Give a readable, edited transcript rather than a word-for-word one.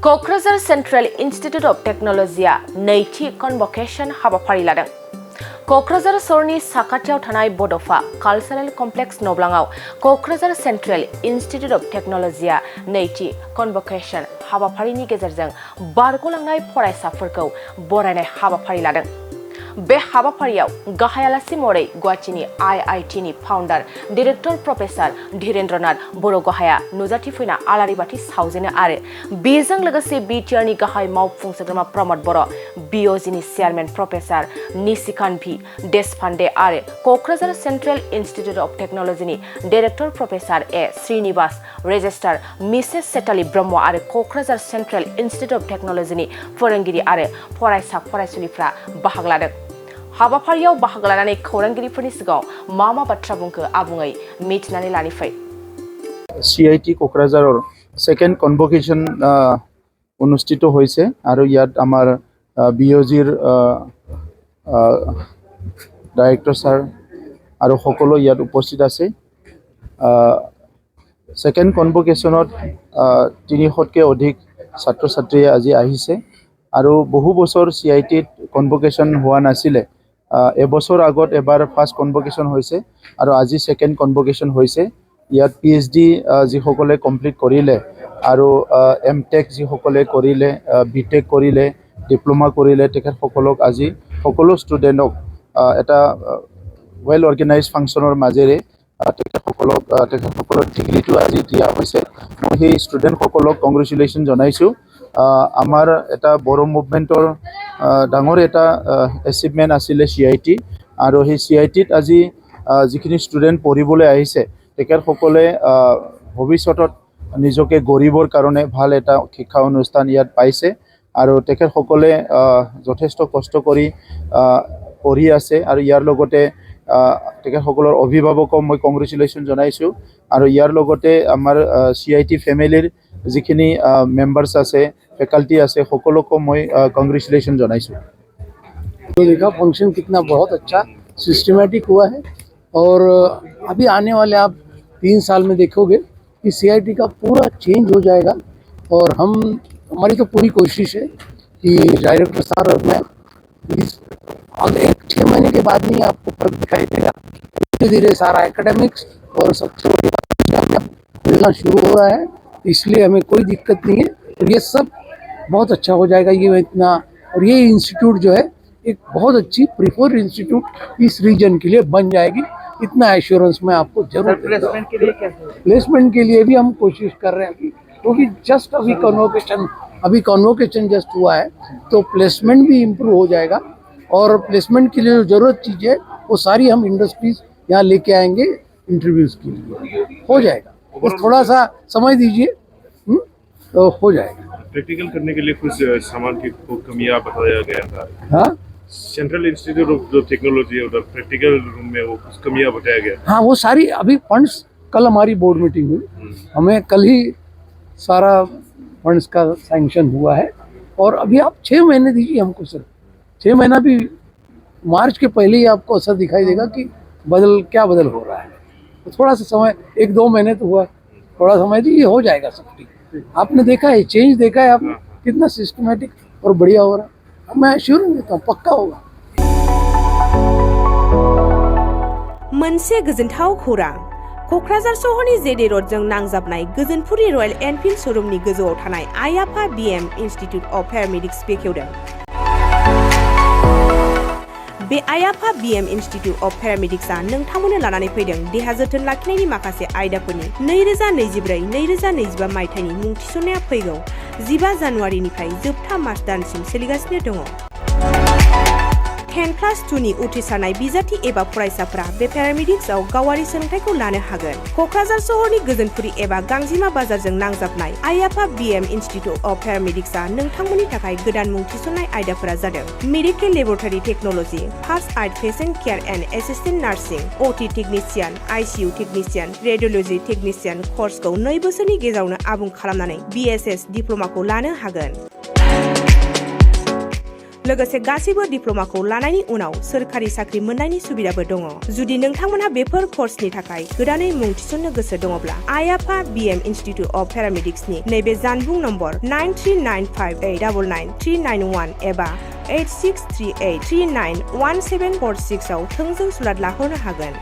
Kokrajhar central institute of टेक्न'लजिया नैथि convocation हाबाफारि लादों। क'क्राझार सहरनि साखाथियाव थानाय बड'फा कालचारेल कमप्लेक्स नब्लाङाव क'क्राझार सेन्ट्रेल इन्स्टिट्युट अफ टेक्न'लजिया नैथि कनभकेशन हाबाफारिनि गेजेरजों बारग'लांनाय फरायसाफोरखौ बरायनाय हाबाफारि लादों। बे हाबाफारियाव गाहाय आलासि महरै गुवाहाटीनि IIT नि फाउन्डार डिरेक्टर प्रफेसर धीरेन्द्रनाथ बर' गाहाया नुजाथिफैना आलारि बाथि सावजेनो आरो बेजों लोगोसे BTR नि गाहाय मावफुं सोद्रोमा प्रमद बर', BOG नि chairman professor Nishikant V Deshpande आरो क'क्राझार सेन्ट्रेल इन्स्टिट्युट अफ टेक्न'लजिनि director professor A Srinivas, registrar Mrs Setali Brahma आरो क'क्राझार सेन्ट्रेल इन्स्टिट्युट अफ टेक्न'लजिनि फोरोंगिरि आरो फरायसा फरायसुलिफ्रा बाहागो लादों। हाबाफारियाव बाहागो लानानै खौरांगिरिफोरनि सिगाङाव मा बाथ्रा बुंखो आबुङै मिथिनानै लानि फै। CIT क'क्राझाৰৰ सेकेन्ड कनभकेशन অনুষ্ঠিত হৈছে আৰু ইয়াত আমাৰ BOGৰ ডাইৰেক্টৰ ছাৰ আৰু সকলো ইয়াত উপস্থিত আছে। সেকেন্ড কনভকেশনত 300তকৈ অধিক ছাত্ৰ ছাত্ৰীয়ে আজি আহিছে আৰু বহু বছৰ CITত কনভকেশন হোৱা নাছিলে। এবছৰ আগত এবাৰ ফাৰ্ষ্ট কনভকেশন হৈছে আৰু আজি সেকেন্ড কনভকেশন হৈছে। ইয়াত PhD যিসকলে কমপ্লিট কৰিলে আৰু MTech যিসকলে কৰিলে, BTech কৰিলে, ডিপ্লোমা কৰিলে, তেখেতসকলক আজি সকলো ষ্টুডেণ্টক এটা ৱেল অৰ্গেনাইজ ফাংচনৰ মাজেৰে তেখেতসকলৰ ডিগ্ৰীটো আজি দিয়া হৈছে। মই সেই ষ্টুডেণ্টসকলক কংগ্ৰেচুলেশ্যন জনাইছোঁ। আমাৰ এটা বড়ো মুভমেণ্টৰ ডাঙৰ এটা এচিভমেণ্ট আছিলে CIT আৰু সেই CITত আজি যিখিনি ষ্টুডেণ্ট পঢ়িবলৈ আহিছে তেখেতসকলে ভৱিষ্যতত নিজকে গঢ়িবৰ কাৰণে ভাল এটা শিক্ষা অনুষ্ঠান ইয়াত পাইছে আৰু তেখেতসকলে যথেষ্ট কষ্ট কৰি পঢ়ি আছে আৰু ইয়াৰ লগতে তেখেতসকলৰ অভিভাৱকক মই কংগ্ৰেচুলেশ্যন জনাইছোঁ আৰু ইয়াৰ লগতে আমাৰ CIT ফেমিলিৰ যিখিনি মেম্বাৰ্स আছে, फैकल्टी আছে, সকলোকে মই कॉन्ग्रेचुलेशन জনাইছোঁ। देखा फंक्शन कितना बहुत अच्छा सिस्टमेटिक हुआ है और अभी आने वाले आप 3 साल में देखोगे कि CIT का पूरा चेंज हो जाएगा और हमारी तो पूरी कोशिश है कि डायरेक्टर सर और मैं अगले 6 महीने के बाद नहीं आपको फर्क दिखाई देगा। धीरे धीरे सारा एकेडमिक्स और सबसे बड़ी बात मिलना शुरू हो रहा है, इसलिए हमें कोई दिक्कत नहीं है और ये सब बहुत अच्छा हो जाएगा। ये इतना और ये इंस्टीट्यूट जो है एक बहुत अच्छी प्रीफर्ड इंस्टीट्यूट इस रीजन के लिए बन जाएगी, इतना एश्योरेंस मैं आपको जरूर। प्लेसमेंट के लिए कैसे? प्लेसमेंट के लिए भी हम कोशिश कर रहे हैं क्योंकि जस्ट अभी कॉन्वोकेशन जस्ट हुआ है तो प्लेसमेंट भी इम्प्रूव हो जाएगा और प्लेसमेंट के लिए जो ज़रूरत चीज़ है वो सारी हम इंडस्ट्रीज यहाँ लेके आएंगे इंटरव्यूज़ के लिए। हो जाएगा, बस थोड़ा सा समय दीजिए तो हो जाएगा। प्रैक्टिकल करने के लिए कुछ सामान की कमियां बताया गया था। हाँ, सेंट्रल इंस्टीट्यूट ऑफ जो टेक्नोलॉजी है उधर प्रैक्टिकल रूम में वो कुछ कमियां बताया गया। हाँ, वो सारी अभी फंड्स कल हमारी बोर्ड मीटिंग हुई, हमें कल ही सारा फंड्स का सैंक्शन हुआ है और अभी आप 6 महीने दीजिए हमको सर। 6 महीना भी मार्च के पहले ही आपको असर दिखाई देगा कि क्या बदल हो रहा है। तो थोड़ा सा समय 1-2 महीने तो हुआ, थोड़ा समय दीजिए, हो जाएगा सब ठीक। आपने देखा है चेंज, देखा है आपने कितना सिस्टमेटिक और बढ़िया हो रहा है। मैं श्योर देता हूँ पक्का होगा। मोनसे गोजोनथाव खौरां। क'क्राझार सहरनि जेडे रडजों नांजाबनाय गोजोनपुरि रयेल एनफिल्ड शोरूमनि गोजौआव थानाय आइ आफा BM इन्स्टिट्युट अफ पेरामेडिक्स बेखेवदों। बे आइ आफा BM इन्स्टिट्युट अफ पेरामेडिक्सआ नोंथांमोननो लानानै फैदों देहा जोथोन लाखिनायनि माखासे आयदाफोरनि 2024-2025 मायथाइनि मुं थिसननाया फैगौ 15 जानुवारिनिफ्राय जोबथा मार्च दानसिम सोलिगासिनो दङ। 10+2 नि उथ्रिसारनाय बिजाथि एबा फरायसाफोरा बे पेरामेडिक्सआव गावारि सोलोंथायखौ लानो हागोन। क'क्राझार सहरनि गोजोनपुरि एबा गांजिमा बाजारजों नांजाबनाय आइ आफा BM इन्स्टिट्युट अफ पेरामेडिक्सआ नोंथांमोननि थाखाय गोदान मुं थिसननाय आयदाफोरा जादों medical laboratory technology, first aid patient care and assistant nursing, OT technician, ICU technician, radiology technician कर्सखौ 2 बोसोरनि गेजेरावनो आबुं खालामनानै BSS डिप्ल'माखौ लानो हागोन। लोगोसे गासैबो डिप्ल'माखौ लानायनि उनाव सोरखारि साख्रि मोननायनि सुबिदाबो दङ। जुदि नोंथांमोनहा बेफोर कर्सनि थाखाय गोदानै मुं थिसननो गोसो दङब्ला आइ आफा BM इनस्टिट्युट अफ पेरामेडिक्सनि नैबे जानबुं नम्बर 9395899391 एबा 8638391746 आव थोंजों सुलाद लाहरनो हागोन।